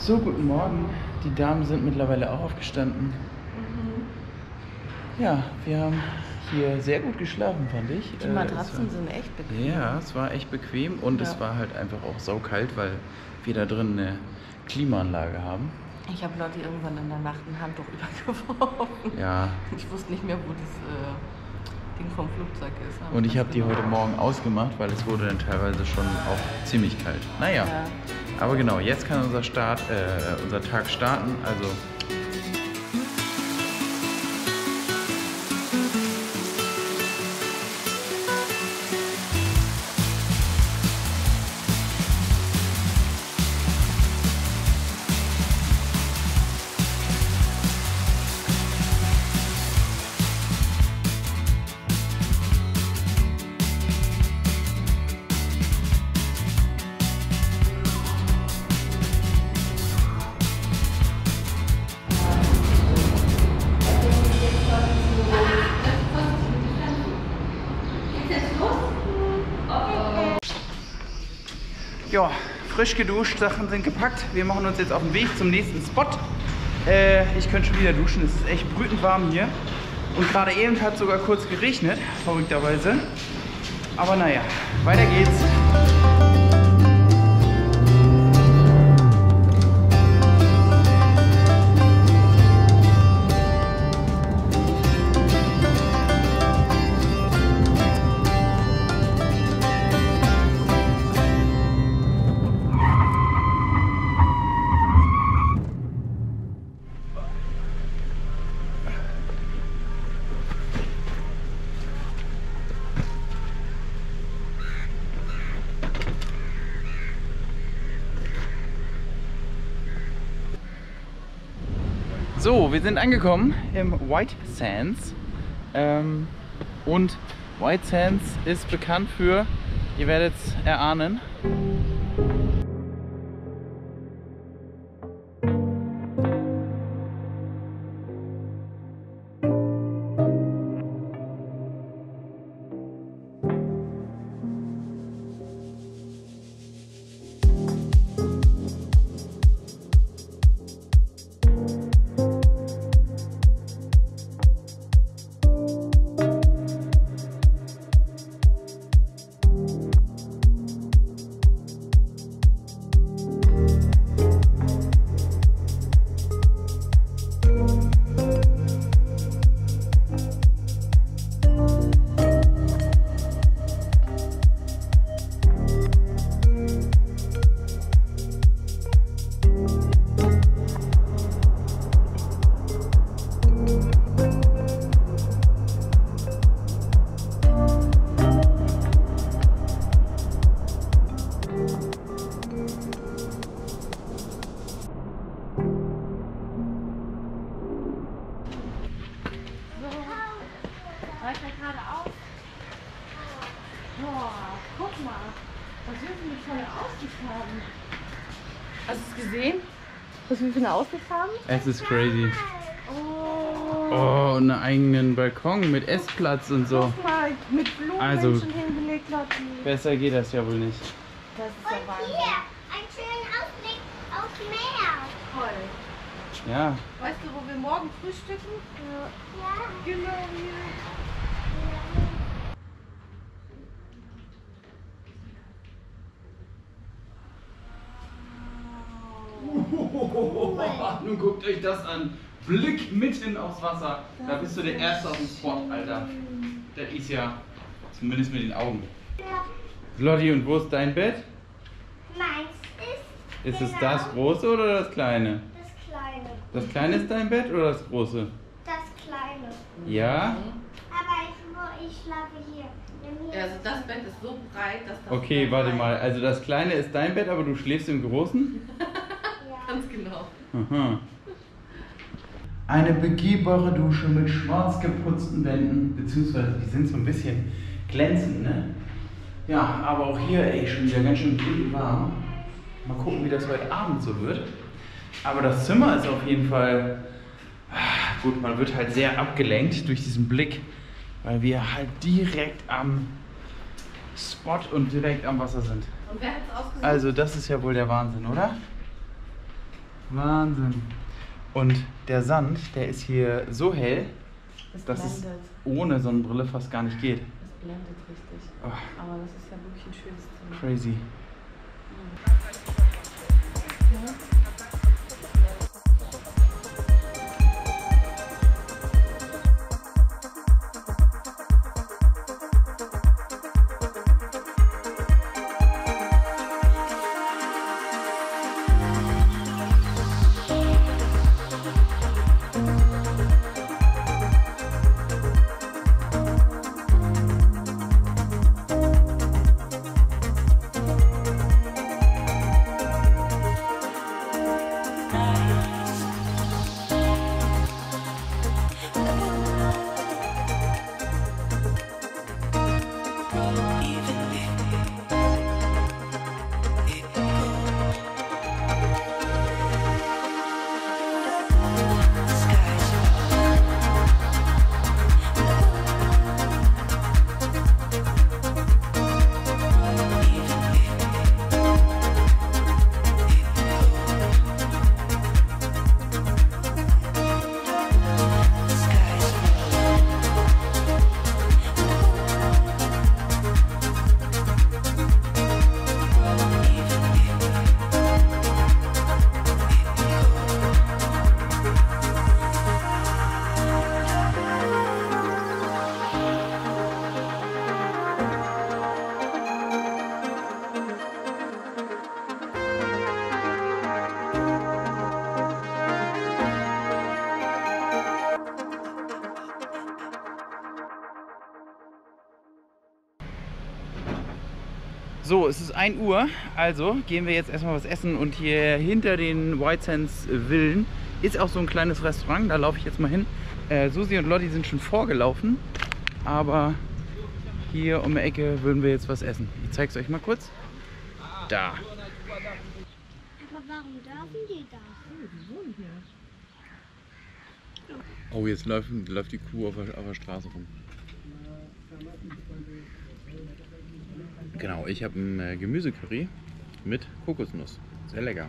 So, guten Morgen. Die Damen sind mittlerweile auch aufgestanden. Ja, wir haben hier sehr gut geschlafen, fand ich. Die Matratzen sind echt bequem. Ja, es war echt bequem und es war halt einfach auch saukalt, weil wir da drin eine Klimaanlage haben. Ich habe Lotti irgendwann in der Nacht ein Handtuch übergeworfen. Ja. Ich wusste nicht mehr, wo das Ding vom Flugzeug ist. Und ich habe die heute Morgen ausgemacht, weil es wurde dann teilweise schon auch ziemlich kalt. Naja, aber genau, jetzt kann unser Tag starten. Also ja, frisch geduscht, Sachen sind gepackt. Wir machen uns jetzt auf den Weg zum nächsten Spot. Ich könnte schon wieder duschen, es ist echt brütend warm hier. Und gerade eben hat es sogar kurz geregnet, verrückterweise. Aber naja, weiter geht's. So, wir sind angekommen im White Sands und White Sands ist bekannt für, ihr werdet es erahnen, Guck mal, was wir für eine tolle Aussicht haben. Hast du es gesehen? Was wir für eine Aussicht haben? es ist crazy. Oh, einen eigenen Balkon mit Essplatz und so. Guck mal, mit Blumen Also, schon hingelegt, Lotti. Besser geht das ja wohl nicht. Das ist ja Wahnsinn. Hier, einen schönen Ausblick aufs Meer. Toll. Ja. Weißt du, wo wir morgen frühstücken? Ja. Genau hier. Nun guckt euch das an. Blick mitten aufs Wasser. Da bist du der Erste auf dem Spot, Alter. Das ist ja, zumindest mit den Augen. Lotti, und wo ist dein Bett? Meins Ist es das große oder das kleine? das Kleine. Das kleine ist dein Bett oder das große? Das Kleine. Ja? Aber ich schlafe hier. Hier Also das Bett ist so breit, dass das... Okay, Bett warte rein- mal. Also das kleine ist dein Bett, aber du schläfst im großen? Ja. Ganz genau. Aha. Eine begehbare Dusche mit schwarz geputzten Wänden, beziehungsweise die sind so ein bisschen glänzend, ne? Ja, aber auch hier, ey, schon wieder ganz schön warm. Mal gucken, wie das heute Abend so wird. Aber das Zimmer ist auf jeden Fall, gut, man wird halt sehr abgelenkt durch diesen Blick, weil wir halt direkt am Spot und direkt am Wasser sind. Und wer hat es ausgesucht? Also das ist ja wohl der Wahnsinn, oder? Wahnsinn. Und der Sand, der ist hier so hell, dass es ohne Sonnenbrille fast gar nicht geht. Das blendet richtig. Oh. Aber das ist ja wirklich ein schönes Zimmer. Crazy. So, es ist 1 Uhr, also gehen wir jetzt erstmal was essen und hier hinter den White Sands Villen ist auch so ein kleines Restaurant, da laufe ich jetzt mal hin. Susi und Lotti sind schon vorgelaufen, aber hier um die Ecke würden wir jetzt was essen. Ich zeige es euch mal kurz. Da. Aber warum dürfen die da? Oh, jetzt läuft die Kuh auf der Straße rum. Genau, ich habe ein Gemüsecurry mit Kokosnuss. Sehr lecker.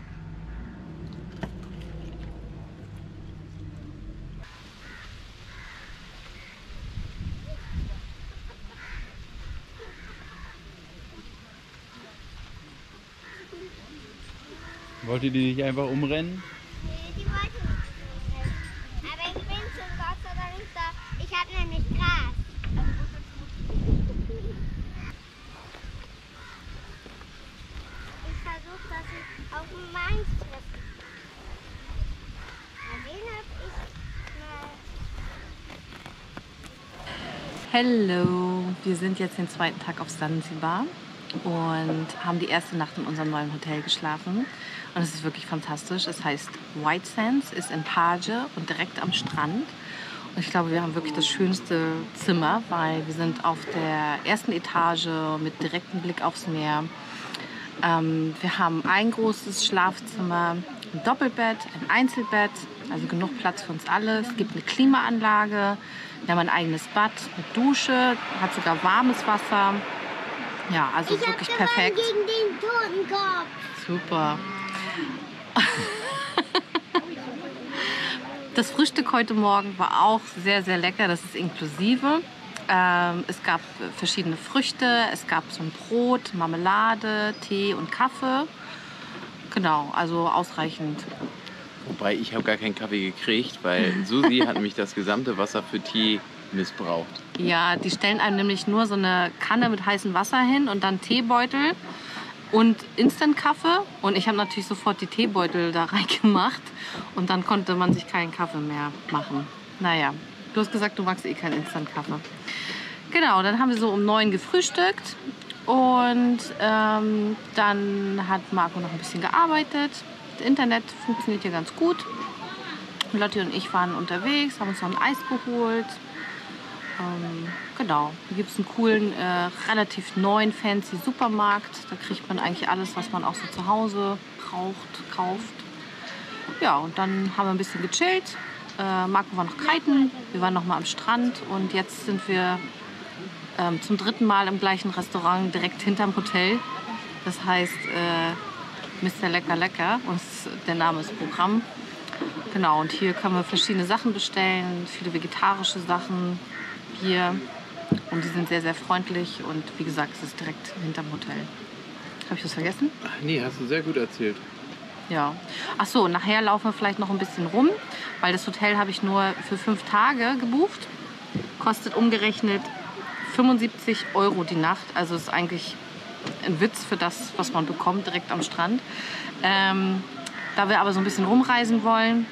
Wollt ihr die nicht einfach umrennen? Nee, die wollten nicht. Aber ich bin schon Gott sei Dank da. Ich habe nämlich Gras. Ich versuche, dass ich auf meins treffe. Den habe ich mal. Hello, wir sind jetzt den 2. Tag auf Sansibar und haben die erste Nacht in unserem neuen Hotel geschlafen. Und es ist wirklich fantastisch. Es heißt White Sands, ist in Page und direkt am Strand. Und ich glaube, wir haben wirklich das schönste Zimmer, weil wir sind auf der ersten Etage mit direktem Blick aufs Meer. Wir haben ein großes Schlafzimmer, ein Doppelbett, ein Einzelbett, also genug Platz für uns alle. Es gibt eine Klimaanlage, wir haben ein eigenes Bad mit Dusche, hat sogar warmes Wasser. Ja, also Ich wirklich habe perfekt. gegen den Totenkopf. Super. Das Frühstück heute Morgen war auch sehr, sehr lecker. Das ist inklusive. Es gab verschiedene Früchte, es gab so ein Brot, Marmelade, Tee und Kaffee. Genau, also ausreichend. Wobei, ich habe gar keinen Kaffee gekriegt, weil Susi hat nämlich das gesamte Wasser für Tee missbraucht. Ja, die stellen einem nämlich nur so eine Kanne mit heißem Wasser hin und dann Teebeutel und Instant-Kaffee. Und ich habe natürlich sofort die Teebeutel da reingemacht und dann konnte man sich keinen Kaffee mehr machen. Naja, du hast gesagt, du magst eh keinen Instant-Kaffee. Genau, dann haben wir so um 9 gefrühstückt und dann hat Marco noch ein bisschen gearbeitet. Das Internet funktioniert hier ganz gut. Lotti und ich waren unterwegs, haben uns noch ein Eis geholt. Genau, hier gibt es einen coolen, relativ neuen, fancy Supermarkt. Da kriegt man eigentlich alles, was man auch so zu Hause braucht, kauft. Ja, und dann haben wir ein bisschen gechillt. Marco war noch kiten, wir waren noch mal am Strand und jetzt sind wir zum 3. Mal im gleichen Restaurant direkt hinterm Hotel. Das heißt, Mr. Lecker Lecker. Und der Name ist Programm. Genau, und hier können wir verschiedene Sachen bestellen, viele vegetarische Sachen, Bier. Und die sind sehr, sehr freundlich. Und wie gesagt, es ist direkt hinterm Hotel. Habe ich was vergessen? Nee, hast du sehr gut erzählt. Ja. Ach so, nachher laufen wir vielleicht noch ein bisschen rum, weil das Hotel habe ich nur für 5 Tage gebucht. Kostet umgerechnet 75 € die Nacht. Also ist eigentlich ein Witz für das, was man bekommt, direkt am Strand. Da wir aber so ein bisschen rumreisen wollen,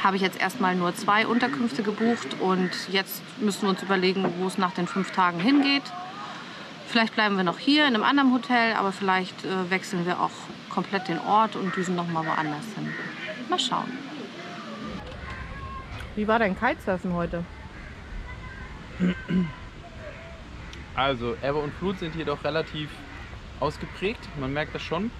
habe ich jetzt erstmal nur 2 Unterkünfte gebucht. Und jetzt müssen wir uns überlegen, wo es nach den 5 Tagen hingeht. Vielleicht bleiben wir noch hier in einem anderen Hotel, aber vielleicht wechseln wir auch komplett den Ort und düsen noch mal woanders hin. Mal schauen. Wie war dein Kitesurfen heute? Also, Ebbe und Flut sind hier doch relativ ausgeprägt. Man merkt das schon.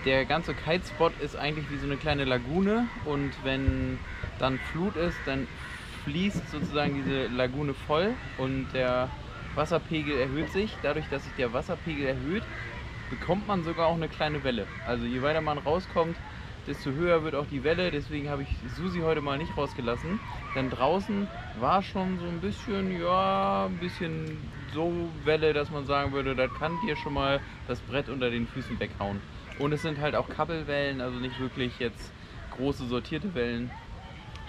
Der ganze Kitespot ist eigentlich wie so eine kleine Lagune. Und wenn dann Flut ist, dann fließt sozusagen diese Lagune voll. Und der Wasserpegel erhöht sich. Dadurch, dass sich der Wasserpegel erhöht, bekommt man sogar auch eine kleine Welle. Also je weiter man rauskommt, desto höher wird auch die Welle. Deswegen habe ich Susi heute mal nicht rausgelassen. Denn draußen war schon so ein bisschen, ja, ein bisschen so Welle, dass man sagen würde, das kann dir schon mal das Brett unter den Füßen weghauen. Und es sind halt auch Kappelwellen, also nicht wirklich jetzt große sortierte Wellen.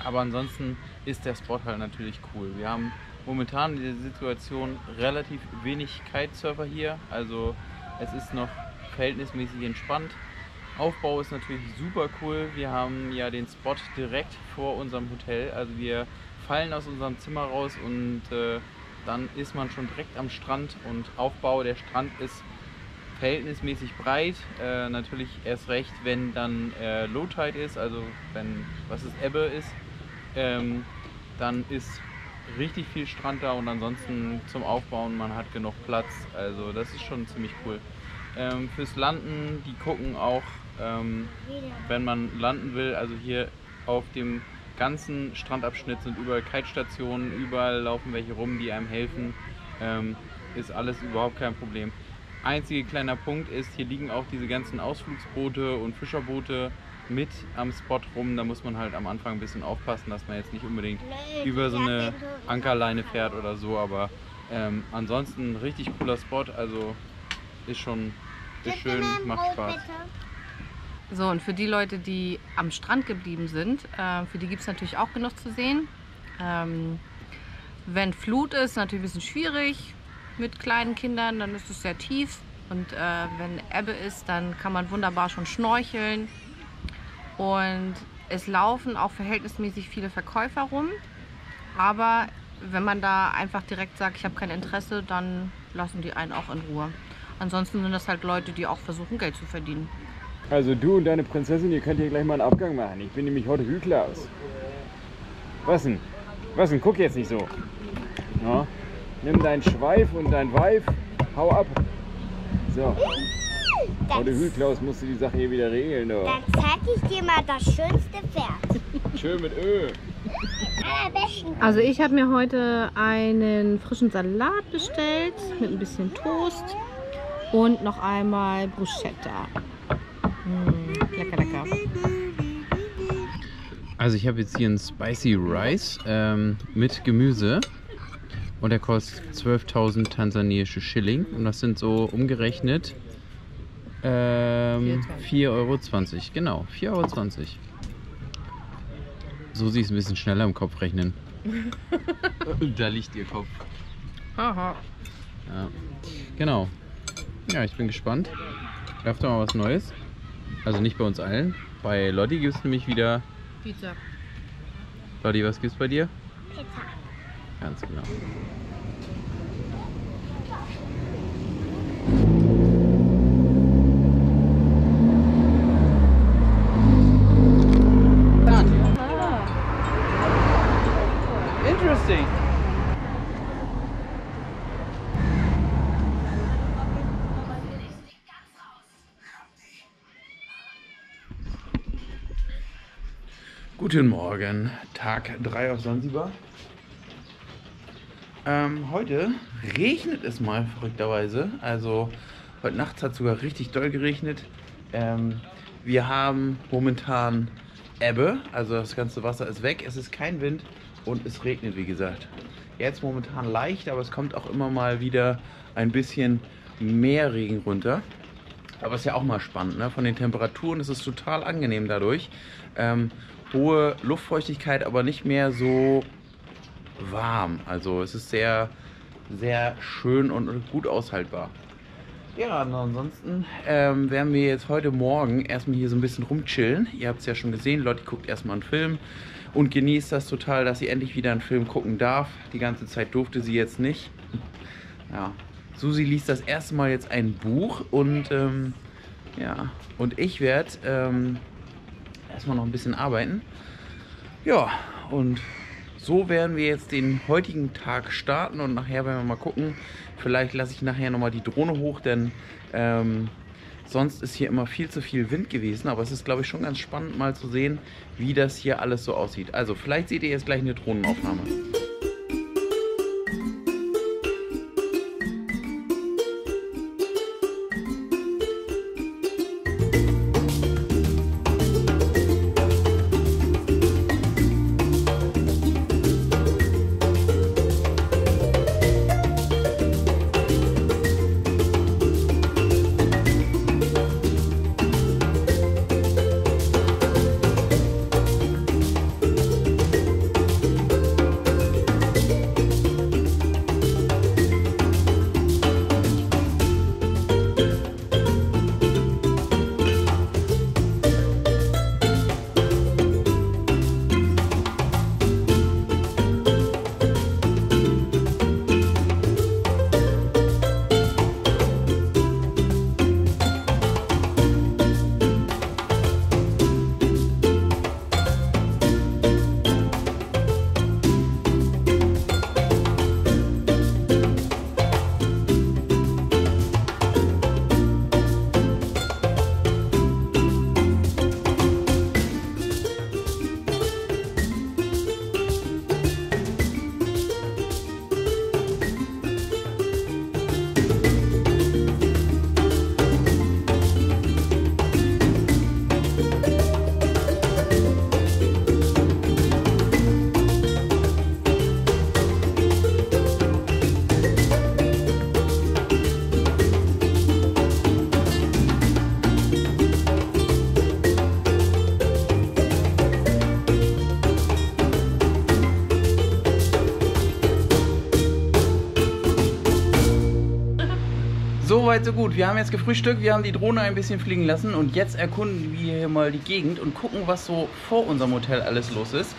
Aber ansonsten ist der Spot halt natürlich cool. Wir haben momentan in der Situation relativ wenig Kitesurfer hier. Also es ist noch verhältnismäßig entspannt. Aufbau ist natürlich super cool. Wir haben ja den Spot direkt vor unserem Hotel. Also wir fallen aus unserem Zimmer raus und dann ist man schon direkt am Strand. Und Aufbau, der Strand ist verhältnismäßig breit. Natürlich erst recht, wenn dann Low Tide ist, also wenn Ebbe ist, dann ist richtig viel Strand da und ansonsten zum Aufbauen, man hat genug Platz. Also das ist schon ziemlich cool. Fürs Landen, die gucken auch, wenn man landen will, also hier auf dem ganzen Strandabschnitt sind überall Kitestationen, überall laufen welche rum, die einem helfen. Ist alles überhaupt kein Problem. Einziger kleiner Punkt ist, hier liegen auch diese ganzen Ausflugsboote und Fischerboote mit am Spot rum. Da muss man halt am Anfang ein bisschen aufpassen, dass man jetzt nicht unbedingt über so eine Ankerleine fährt oder so. Aber ansonsten richtig cooler Spot, also ist schön, macht Spaß. So, und für die Leute, die am Strand geblieben sind, für die gibt es natürlich auch genug zu sehen. Wenn Flut ist, natürlich ein bisschen schwierig mit kleinen Kindern, dann ist es sehr tief. Und wenn Ebbe ist, dann kann man wunderbar schon schnorcheln. Und es laufen auch verhältnismäßig viele Verkäufer rum. Aber wenn man da einfach direkt sagt, ich habe kein Interesse, dann lassen die einen auch in Ruhe. Ansonsten sind das halt Leute, die auch versuchen, Geld zu verdienen. Also du und deine Prinzessin, ihr könnt hier gleich mal einen Abgang machen. Ich bin nämlich heute Hüklaus. Was denn? Was denn? Guck jetzt nicht so. Ja. Nimm deinen Schweif und dein Weif, hau ab. So. Heute Hüklaus musst du die Sache hier wieder regeln. Du. Dann zeig ich dir mal das schönste Pferd. Schön mit Öl. Also ich habe mir heute einen frischen Salat bestellt mit ein bisschen Toast und noch einmal Bruschetta. Lecker, lecker. Also ich habe jetzt hier einen Spicy Rice mit Gemüse und der kostet 12.000 tansaniische Schilling und das sind so umgerechnet 4,20 €. Genau, 4,20 €. So siehst du ein bisschen schneller im Kopf rechnen. Da liegt ihr Kopf. Aha. Ja. Genau. Ja, ich bin gespannt. Öfter mal was Neues. Also nicht bei uns allen. Bei Lotti gibt es nämlich wieder Pizza. Lotti, was gibt's bei dir? Pizza. Ganz genau. Interesting. Guten Morgen, Tag 3 auf Sansibar. Heute regnet es mal verrückterweise. Also heute Nacht hat es sogar richtig doll geregnet. Wir haben momentan Ebbe, also das ganze Wasser ist weg, es ist kein Wind und es regnet, wie gesagt. Jetzt momentan leicht, aber es kommt auch immer mal wieder ein bisschen mehr Regen runter. Aber ist ja auch mal spannend, ne? Von den Temperaturen ist es total angenehm dadurch. Hohe Luftfeuchtigkeit, aber nicht mehr so warm. Also es ist sehr, sehr schön und gut aushaltbar. Ja, und ansonsten werden wir jetzt heute Morgen erstmal hier so ein bisschen rumchillen. Ihr habt es ja schon gesehen, Lotti guckt erstmal einen Film und genießt das total, dass sie endlich wieder einen Film gucken darf. Die ganze Zeit durfte sie jetzt nicht. Ja, Susi liest das erste Mal jetzt ein Buch und ja, und ich werde erstmal noch ein bisschen arbeiten. Ja, und so werden wir jetzt den heutigen Tag starten und nachher werden wir mal gucken. Vielleicht lasse ich nachher nochmal die Drohne hoch, denn sonst ist hier immer viel zu viel Wind gewesen. Aber es ist, glaube ich, schon ganz spannend mal zu sehen, wie das hier alles so aussieht. Also vielleicht seht ihr jetzt gleich eine Drohnenaufnahme. Soweit so gut. Wir haben jetzt gefrühstückt, wir haben die Drohne ein bisschen fliegen lassen und jetzt erkunden wir hier mal die Gegend und gucken, was so vor unserem Hotel alles los ist.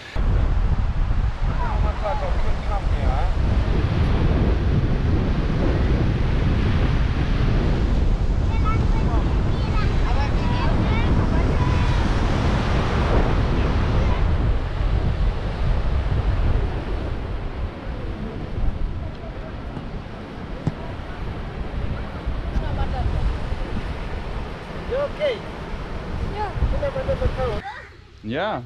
Okay. Ja.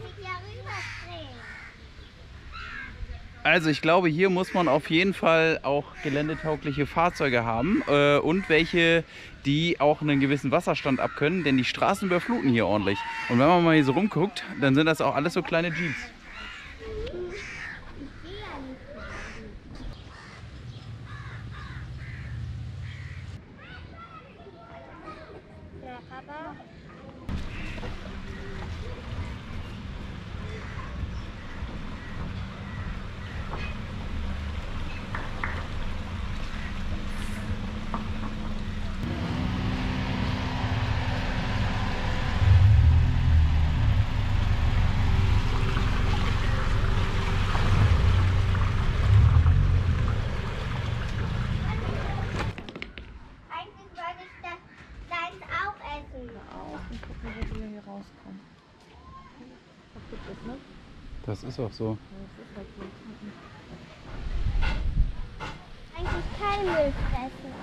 Also ich glaube, hier muss man auf jeden Fall auch geländetaugliche Fahrzeuge haben und welche, die auch einen gewissen Wasserstand abkönnen, denn die Straßen überfluten hier ordentlich. Und wenn man mal hier so rumguckt, dann sind das auch alles so kleine Jeeps. Das ist auch so. Eigentlich kein Müll fressen.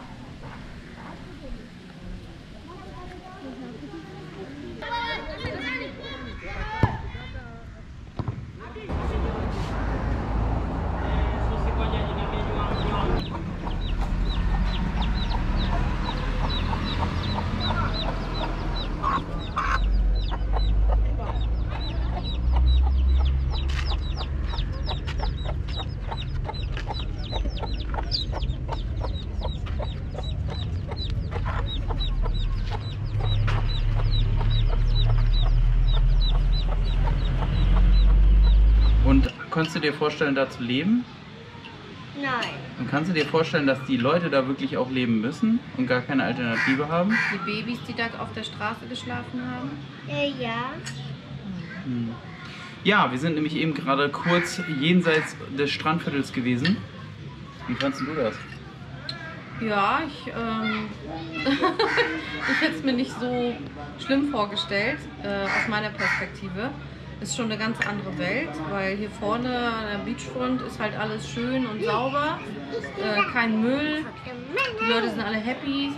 Konntest du dir vorstellen, da zu leben? Nein. Und kannst du dir vorstellen, dass die Leute da wirklich auch leben müssen und gar keine Alternative haben? Die Babys, die da auf der Straße geschlafen haben? Ja. Ja, wir sind nämlich eben gerade kurz jenseits des Strandviertels gewesen. Wie fandest du das? Ja, ich hätte es mir nicht so schlimm vorgestellt, aus meiner Perspektive. Ist schon eine ganz andere Welt, weil hier vorne an der Beachfront ist halt alles schön und sauber, kein Müll, die Leute sind alle happy,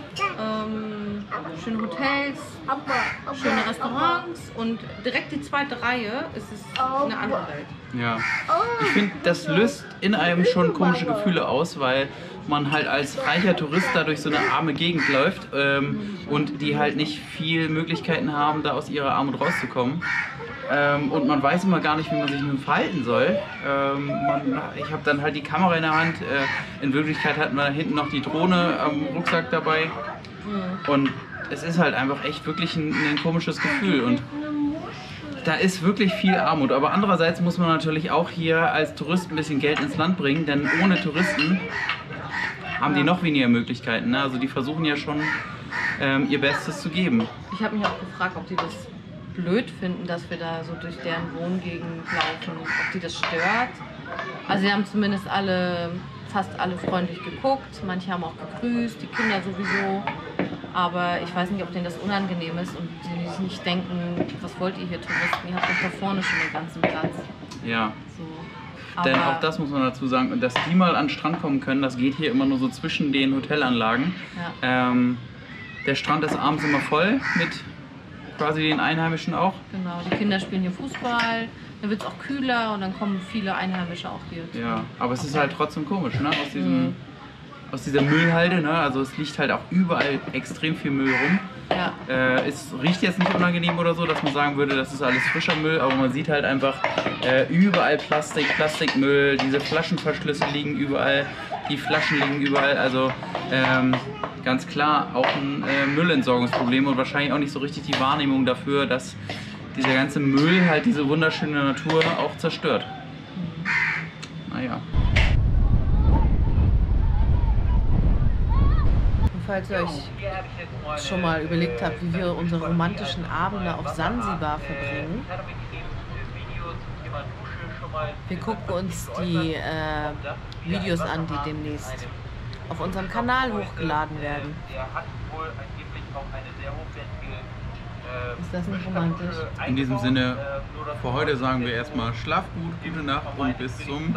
schöne Hotels, schöne Restaurants und direkt die zweite Reihe ist es eine andere Welt. Ja, ich finde, das löst in einem schon komische Gefühle aus, weil man halt als reicher Tourist da durch so eine arme Gegend läuft und die halt nicht viel Möglichkeiten haben, da aus ihrer Armut rauszukommen. Und man weiß immer gar nicht, wie man sich nun verhalten soll. Ich habe dann halt die Kamera in der Hand. In Wirklichkeit hatten wir da hinten noch die Drohne am Rucksack dabei. Und es ist halt einfach echt wirklich ein komisches Gefühl. Und da ist wirklich viel Armut. Aber andererseits muss man natürlich auch hier als Tourist ein bisschen Geld ins Land bringen, denn ohne Touristen haben die noch weniger Möglichkeiten. Ne? Also die versuchen ja schon ihr Bestes zu geben. Ich habe mich auch gefragt, ob die das blöd finden, dass wir da so durch deren Wohngegend laufen, ob die das stört. Also sie haben zumindest fast alle freundlich geguckt, manche haben auch gegrüßt, die Kinder sowieso. Aber ich weiß nicht, ob denen das unangenehm ist und sie sich nicht denken, was wollt ihr hier Touristen, ihr habt doch da vorne schon den ganzen Platz. Ja. So. Denn auch das muss man dazu sagen, dass die mal an den Strand kommen können, das geht hier immer nur so zwischen den Hotelanlagen. Ja. Der Strand ist abends immer voll mit quasi den Einheimischen auch. Genau, die Kinder spielen hier Fußball, dann wird es auch kühler und dann kommen viele Einheimische auch hier. Ja, aber es ist halt trotzdem komisch, ne? Aus dieser Müllhalde, ne? Also es liegt halt auch überall extrem viel Müll rum. Ja. Es riecht jetzt nicht unangenehm oder so, dass man sagen würde, das ist alles frischer Müll, aber man sieht halt einfach überall Plastikmüll, diese Flaschenverschlüsse liegen überall, die Flaschen liegen überall, also ganz klar auch ein Müllentsorgungsproblem und wahrscheinlich auch nicht so richtig die Wahrnehmung dafür, dass dieser ganze Müll halt diese wunderschöne Natur auch zerstört. Naja. Falls ihr euch schon mal überlegt habt, wie wir unsere romantischen Abende auf Sansibar verbringen, wir gucken uns die Videos an, die demnächst auf unserem Kanal hochgeladen werden. Ist das nicht romantisch? In diesem Sinne, für heute sagen wir erstmal schlaf gut, gute Nacht und bis zum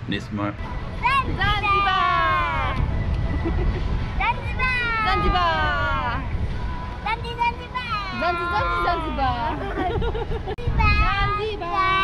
nächsten Mal. Sansibar! Sansibar! Sansibar! Sansibar! Sansibar!